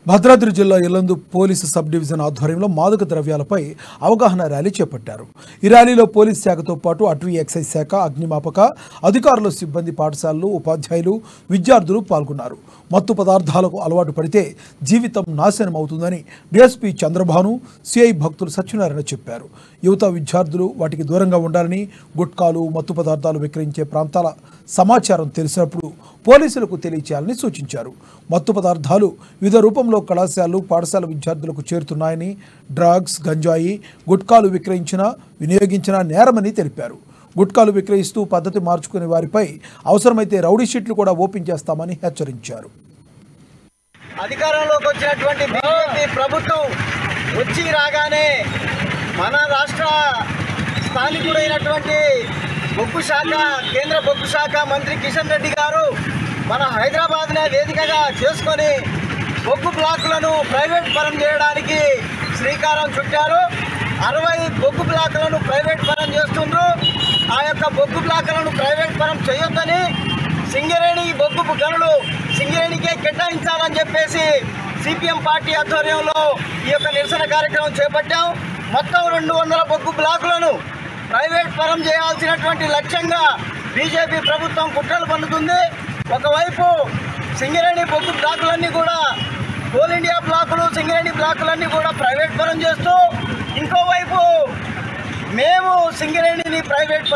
భద్రాద్రి జిల్లా Yellandu police sub division ఆధ్వర్యంలో మాదక ద్రవ్యాలపై అవగాహన ర్యాలీ చేపట్టారు. ఈ ర్యాలీలో పోలీసు శాఖతో పాటు అటవీ ఎక్సైజ్ శాఖ, అగ్నిమాపక అధికారులు, సిబ్బంది, పాఠశాలలు, ఉపాధ్యాయులు, విద్యార్థులు పాల్గొన్నారు. మత్తు పదార్థాలకు అలవాటు పడితే జీవితం నాశనం అవుతుందని డీఎస్పీ చంద్రభాను, సిఐ భక్తులు సత్యనారాయణ చెప్పారు. యువత, విద్యార్థులు వాటికి దూరంగా ఉండాలని, గుట్కాలు, మత్తు పదార్థాలు విక్రయించే ప్రాంతాల సమాచారం తెలిసినప్పుడు పోలీసులకు తెలియచేయాలని సూచించారు. మత్తు పదార్థాలు వివిధ రూపంలో కళాశాలలు, పాఠశాల విద్యార్థులకు చేరుతున్నాయని, డ్రగ్స్, గంజాయి, గుట్కాలు వినియోగించిన నేరమని తెలిపారు. గుట్కాలు విక్రయిస్తూ పద్ధతి మార్చుకునే వారిపై అవసరమైతే రౌడీ షీట్లు కూడా ఓపెన్ చేస్తామని హెచ్చరించారు. అధికారంలోకి వచ్చినటువంటి బీజేపీ ప్రభుత్వం వచ్చి రాగానే మన రాష్ట్ర స్థానికుడైనటువంటి బొగ్గు శాఖ, కేంద్ర బొగ్గు శాఖ మంత్రి కిషన్ రెడ్డి గారు మన హైదరాబాద్నే వేదికగా చేసుకొని బొగ్గు బ్లాకులను ప్రైవేట్ పరం చేయడానికి శ్రీకారం చుట్టారు. 60 బొగ్గు బ్లాకులను ప్రైవేట్ పరం చేస్తుండ్రు. ఆ యొక్క బొగ్గు బ్లాకులను ప్రైవేట్ పరం చేయొద్దని, సింగరేణి బొగ్గు గనులు సింగరేణికే కేటాయించాలని చెప్పేసి సిపిఎం పార్టీ ఆధ్వర్యంలో ఈ యొక్క నిరసన కార్యక్రమం చేపట్టాం. మొత్తం 200 బొగ్గు బ్లాకులను ప్రైవేట్ పరం చేయాల్సినటువంటి లక్ష్యంగా బీజేపీ ప్రభుత్వం కుట్రలు పన్నుతుంది. ఒకవైపు సింగరేణి బొగ్గు బ్లాకులన్నీ కూడా, కోల్ ఇండియా బ్లాకులు, సింగరేణి బ్లాకులన్నీ కూడా ప్రైవేట్ పరం చేస్తూ, ఇంకోవైపు మేము సింగరేణిని ప్రైవేట్